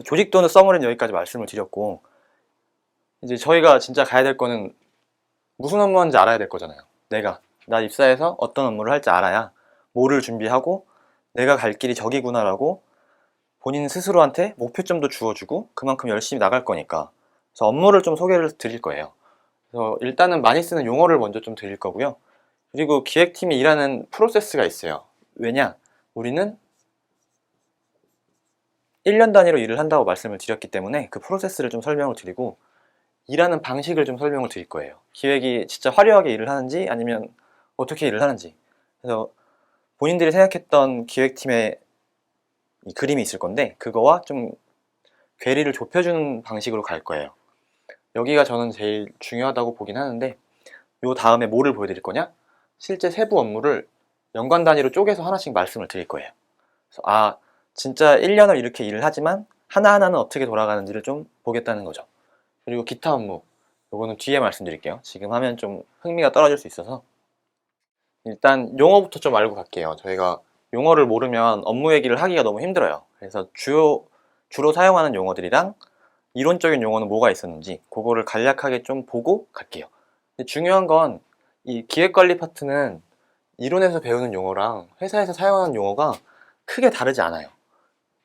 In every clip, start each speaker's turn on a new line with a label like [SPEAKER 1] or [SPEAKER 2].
[SPEAKER 1] 조직 도는 서머리는 여기까지 말씀을 드렸고, 이제 저희가 진짜 가야 될 거는 무슨 업무 하는지 알아야 될 거잖아요. 나 입사해서 어떤 업무를 할지 알아야 뭐를 준비하고 내가 갈 길이 저기구나라고 본인 스스로한테 목표점도 주어주고 그만큼 열심히 나갈 거니까. 그래서 업무를 좀 소개를 드릴 거예요. 그래서 일단은 많이 쓰는 용어를 먼저 좀 드릴 거고요. 그리고 기획팀이 일하는 프로세스가 있어요. 왜냐? 우리는 1년 단위로 일을 한다고 말씀을 드렸기 때문에 그 프로세스를 좀 설명을 드리고 일하는 방식을 좀 설명을 드릴 거예요. 기획이 진짜 화려하게 일을 하는지 아니면 어떻게 일을 하는지. 그래서 본인들이 생각했던 기획팀의 이 그림이 있을 건데 그거와 좀 괴리를 좁혀주는 방식으로 갈 거예요. 여기가 저는 제일 중요하다고 보긴 하는데, 요 다음에 뭐를 보여드릴 거냐? 실제 세부 업무를 연관 단위로 쪼개서 하나씩 말씀을 드릴 거예요. 그래서 진짜 1년을 이렇게 일을 하지만 하나하나는 어떻게 돌아가는지를 좀 보겠다는 거죠. 그리고 기타 업무, 요거는 뒤에 말씀드릴게요. 지금 하면 좀 흥미가 떨어질 수 있어서. 일단 용어부터 좀 알고 갈게요. 저희가 용어를 모르면 업무 얘기를 하기가 너무 힘들어요. 그래서 주로 사용하는 용어들이랑 이론적인 용어는 뭐가 있었는지 그거를 간략하게 좀 보고 갈게요. 근데 중요한 건 이 기획관리 파트는 이론에서 배우는 용어랑 회사에서 사용하는 용어가 크게 다르지 않아요.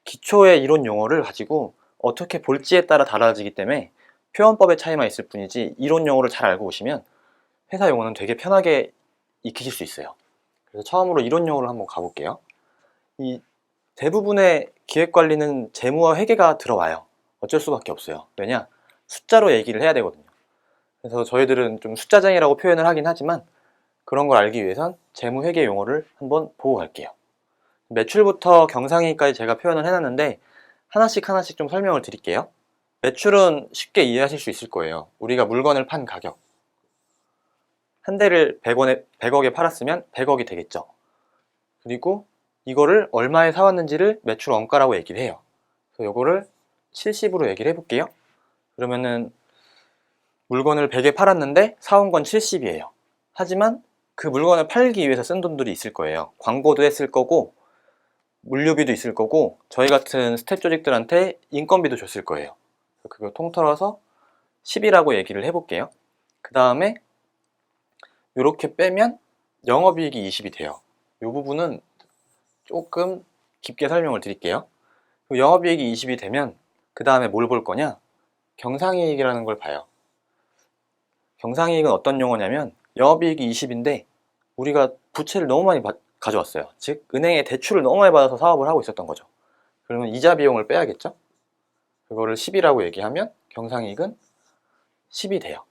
[SPEAKER 1] 기초의 이론 용어를 가지고 어떻게 볼지에 따라 달라지기 때문에 표현법의 차이만 있을 뿐이지 이론 용어를 잘 알고 오시면 회사 용어는 되게 편하게 익히실 수 있어요. 그래서 처음으로 이론 용어를 한번 가볼게요. 이 대부분의 기획관리는 재무와 회계가 들어와요. 어쩔 수밖에 없어요. 왜냐? 숫자로 얘기를 해야 되거든요. 그래서 저희들은 좀 숫자쟁이라고 표현을 하긴 하지만 그런 걸 알기 위해선 재무 회계 용어를 한번 보고 갈게요. 매출부터 경상이익까지 제가 표현을 해놨는데 하나씩 하나씩 좀 설명을 드릴게요. 매출은 쉽게 이해하실 수 있을 거예요. 우리가 물건을 판 가격. 한 대를 100억에 팔았으면 100억이 되겠죠. 그리고 이거를 얼마에 사왔는지를 매출 원가라고 얘기를 해요. 그래서 이거를 70으로 얘기를 해볼게요. 그러면은 물건을 100에 팔았는데 사온 건 70이에요. 하지만 그 물건을 팔기 위해서 쓴 돈들이 있을 거예요. 광고도 했을 거고 물류비도 있을 거고 저희 같은 스텝 조직들한테 인건비도 줬을 거예요. 그거 통틀어서 10이라고 얘기를 해볼게요. 그 다음에 이렇게 빼면 영업이익이 20이 돼요. 이 부분은 조금 깊게 설명을 드릴게요. 영업이익이 20이 되면 그 다음에 뭘 볼 거냐? 경상이익이라는 걸 봐요. 경상이익은 어떤 용어냐면 영업이익이 20인데 우리가 부채를 너무 많이 가져왔어요. 즉 은행에 대출을 너무 많이 받아서 사업을 하고 있었던 거죠. 그러면 이자 비용을 빼야겠죠? 그거를 10이라고 얘기하면 경상이익은 10이 돼요.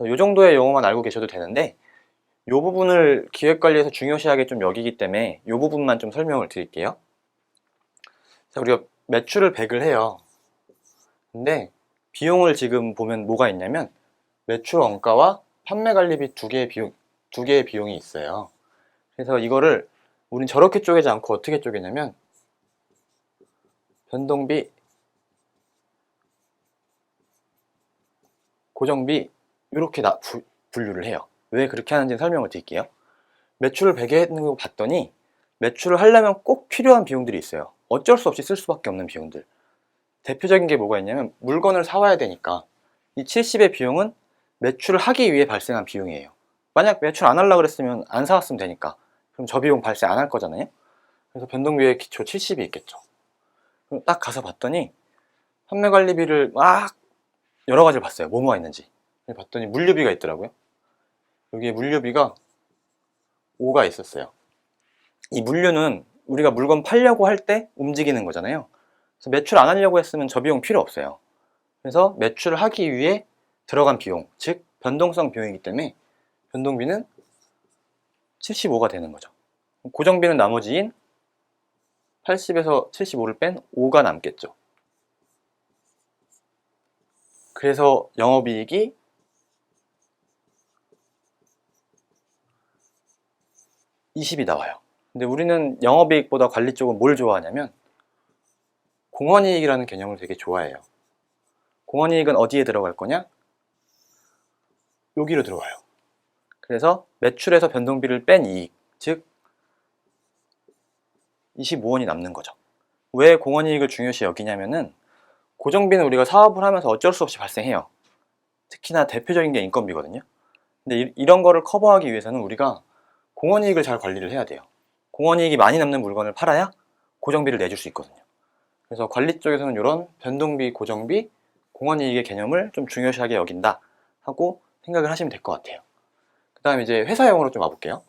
[SPEAKER 1] 이 정도의 용어만 알고 계셔도 되는데 이 부분을 기획관리에서 중요시하게 좀 여기기 때문에 이 부분만 좀 설명을 드릴게요. 자, 우리가 매출을 100을 해요. 근데 비용을 지금 보면 뭐가 있냐면 매출 원가와 판매 관리비 두 개의 비용이 있어요. 그래서 이거를 우린 저렇게 쪼개지 않고 어떻게 쪼개냐면 변동비, 고정비 이렇게 분류를 해요. 왜 그렇게 하는지 설명을 드릴게요. 매출을 100에 했는 거 봤더니 매출을 하려면 꼭 필요한 비용들이 있어요. 어쩔 수 없이 쓸 수밖에 없는 비용들. 대표적인 게 뭐가 있냐면 물건을 사와야 되니까 이 70의 비용은 매출을 하기 위해 발생한 비용이에요. 만약 매출 안 하려고 그랬으면 안 사왔으면 되니까 그럼 저 비용 발생 안 할 거잖아요. 그래서 변동비의 기초 70이 있겠죠. 그럼 딱 가서 봤더니 판매관리비를 막 여러 가지를 봤어요. 뭐가 있는지. 봤더니 물류비가 있더라고요. 여기에 물류비가 5가 있었어요. 이 물류는 우리가 물건 팔려고 할 때 움직이는 거잖아요. 그래서 매출 안 하려고 했으면 저 비용 필요 없어요. 그래서 매출을 하기 위해 들어간 비용, 즉 변동성 비용이기 때문에 변동비는 75가 되는 거죠. 고정비는 나머지인 80에서 75를 뺀 5가 남겠죠. 그래서 영업이익이 20이 나와요. 근데 우리는 영업이익보다 관리 쪽은 뭘 좋아하냐면 공헌이익이라는 개념을 되게 좋아해요. 공헌이익은 어디에 들어갈 거냐? 여기로 들어와요. 그래서 매출에서 변동비를 뺀 이익, 즉 25원이 남는 거죠. 왜 공헌이익을 중요시 여기냐면은 고정비는 우리가 사업을 하면서 어쩔 수 없이 발생해요. 특히나 대표적인 게 인건비거든요. 근데 이런 거를 커버하기 위해서는 우리가 공원이익을 잘 관리를 해야 돼요. 공원이익이 많이 남는 물건을 팔아야 고정비를 내줄 수 있거든요. 그래서 관리 쪽에서는 이런 변동비, 고정비, 공원이익의 개념을 좀 중요시하게 여긴다 하고 생각을 하시면 될 것 같아요. 그 다음에 이제 회사용으로 좀 와볼게요.